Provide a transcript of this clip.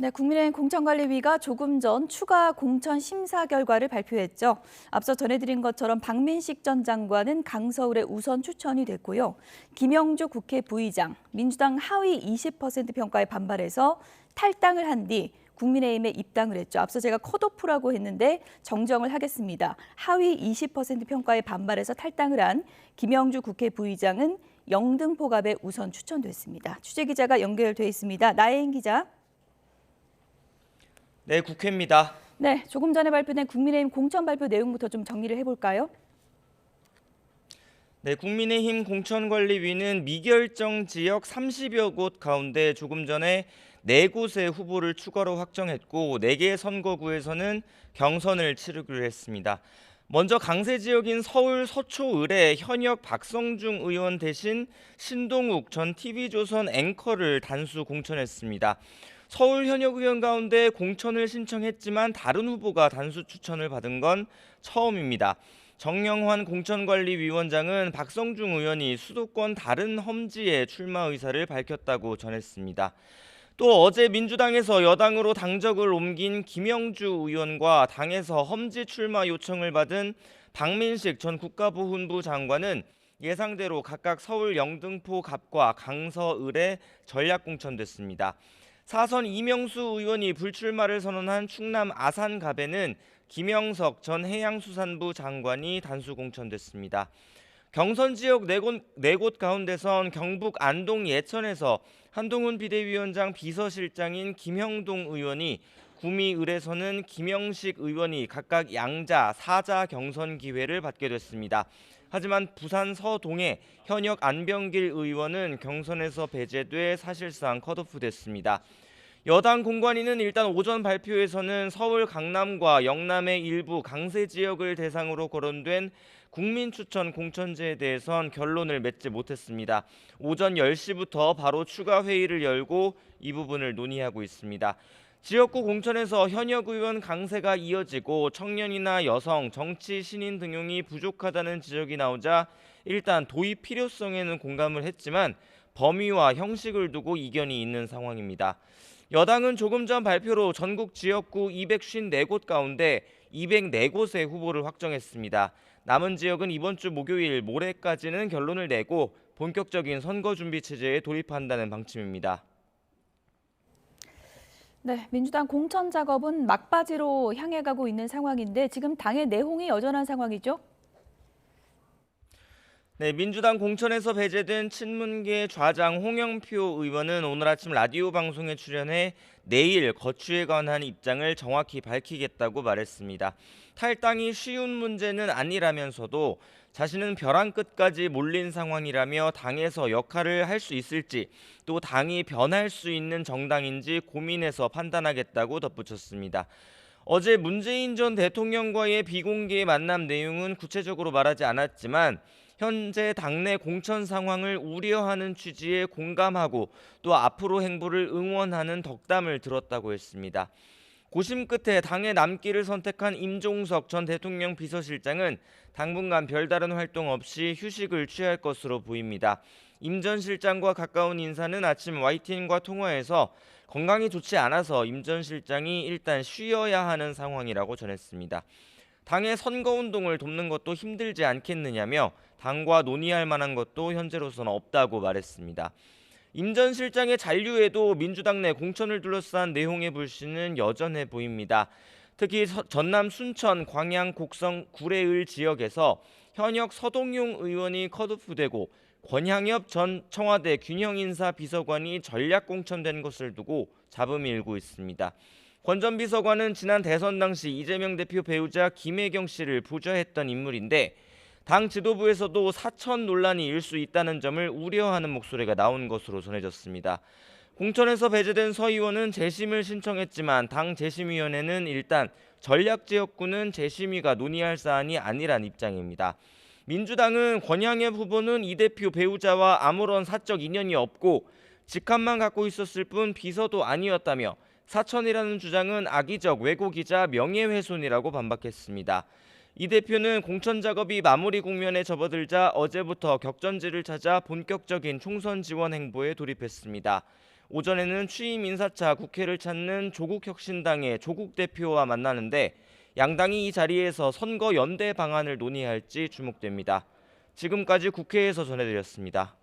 네, 국민의힘 공천관리위가 조금 전 추가 공천 심사 결과를 발표했죠. 앞서 전해드린 것처럼 박민식 전 장관은 강서울에 우선 추천이 됐고요. 김영주 국회 부의장, 민주당 하위 20% 평가에 반발해서 탈당을 한 뒤 국민의힘에 입당을 했죠. 앞서 제가 컷오프라고 했는데 정정을 하겠습니다. 하위 20% 평가에 반발해서 탈당을 한 김영주 국회 부의장은 영등포갑에 우선 추천됐습니다. 취재기자가 연결돼 있습니다. 나혜인 기자. 네, 국회입니다. 네, 조금 전에 발표된 국민의힘 공천 발표 내용부터 좀 정리를 해볼까요? 네, 국민의힘 공천관리위는 미결정 지역 30여 곳 가운데 조금 전에 4곳의 후보를 추가로 확정했고 4개 선거구에서는 경선을 치르기로 했습니다. 먼저 강세 지역인 서울 서초을에 현역 박성중 의원 대신 신동욱 전 TV조선 앵커를 단수 공천했습니다. 서울 현역 의원 가운데 공천을 신청했지만 다른 후보가 단수 추천을 받은 건 처음입니다. 정영환 공천관리위원장은 박성중 의원이 수도권 다른 험지에 출마 의사를 밝혔다고 전했습니다. 또 어제 민주당에서 여당으로 당적을 옮긴 김영주 의원과 당에서 험지 출마 요청을 받은 박민식 전 국가보훈부 장관은 예상대로 각각 서울 영등포 갑과 강서 을에 전략 공천됐습니다. 사선 이명수 의원이 불출마를 선언한 충남 아산갑에는 김영석 전 해양수산부 장관이 단수 공천됐습니다. 경선 지역 4곳 가운데선 경북 안동 예천에서 한동훈 비대위원장 비서실장인 김형동 의원이, 구미을에서는 김영식 의원이 각각 양자, 사자 경선 기회를 받게 됐습니다. 하지만 부산 서동의 현역 안병길 의원은 경선에서 배제돼 사실상 컷오프됐습니다. 여당 공관위는 일단 오전 발표에서는 서울 강남과 영남의 일부 강세 지역을 대상으로 거론된 국민추천 공천제에 대해선 결론을 맺지 못했습니다. 오전 10시부터 바로 추가 회의를 열고 이 부분을 논의하고 있습니다. 지역구 공천에서 현역 의원 강세가 이어지고 청년이나 여성, 정치 신인 등용이 부족하다는 지적이 나오자 일단 도입 필요성에는 공감을 했지만 범위와 형식을 두고 이견이 있는 상황입니다. 여당은 조금 전 발표로 전국 지역구 254곳 가운데 204곳의 후보를 확정했습니다. 남은 지역은 이번 주 목요일 모레까지는 결론을 내고 본격적인 선거 준비 체제에 돌입한다는 방침입니다. 네, 민주당 공천 작업은 막바지로 향해 가고 있는 상황인데 지금 당의 내홍이 여전한 상황이죠? 네, 민주당 공천에서 배제된 친문계 좌장 홍영표 의원은 오늘 아침 라디오 방송에 출연해 내일 거취에 관한 입장을 정확히 밝히겠다고 말했습니다. 탈당이 쉬운 문제는 아니라면서도 자신은 벼랑 끝까지 몰린 상황이라며 당에서 역할을 할 수 있을지, 또 당이 변할 수 있는 정당인지 고민해서 판단하겠다고 덧붙였습니다. 어제 문재인 전 대통령과의 비공개 만남 내용은 구체적으로 말하지 않았지만 현재 당내 공천 상황을 우려하는 취지에 공감하고 또 앞으로 행보를 응원하는 덕담을 들었다고 했습니다. 고심 끝에 당의 남기를 선택한 임종석 전 대통령 비서실장은 당분간 별다른 활동 없이 휴식을 취할 것으로 보입니다. 임 전 실장과 가까운 인사는 아침 YTN과 통화에서 건강이 좋지 않아서 임 전 실장이 일단 쉬어야 하는 상황이라고 전했습니다. 당의 선거운동을 돕는 것도 힘들지 않겠느냐며 당과 논의할 만한 것도 현재로서는 없다고 말했습니다. 임 전 실장의 잔류에도 민주당 내 공천을 둘러싼 내홍의 불씨는 여전해 보입니다. 특히 전남 순천, 광양, 곡성, 구례을 지역에서 현역 서동용 의원이 컷오프되고 권향엽 전 청와대 균형인사 비서관이 전략 공천된 것을 두고 잡음이 일고 있습니다. 권 전 비서관은 지난 대선 당시 이재명 대표 배우자 김혜경 씨를 보좌했던 인물인데 당 지도부에서도 사천 논란이 일 수 있다는 점을 우려하는 목소리가 나온 것으로 전해졌습니다. 공천에서 배제된 서 의원은 재심을 신청했지만 당 재심위원회는 일단 전략지역구는 재심위가 논의할 사안이 아니란 입장입니다. 민주당은 권향엽 후보는 이 대표 배우자와 아무런 사적 인연이 없고 직함만 갖고 있었을 뿐 비서도 아니었다며 사천이라는 주장은 악의적 왜곡이자 명예훼손이라고 반박했습니다. 이 대표는 공천 작업이 마무리 국면에 접어들자 어제부터 격전지를 찾아 본격적인 총선 지원 행보에 돌입했습니다. 오전에는 취임 인사차 국회를 찾는 조국혁신당의 조국 대표와 만나는데 양당이 이 자리에서 선거 연대 방안을 논의할지 주목됩니다. 지금까지 국회에서 전해드렸습니다.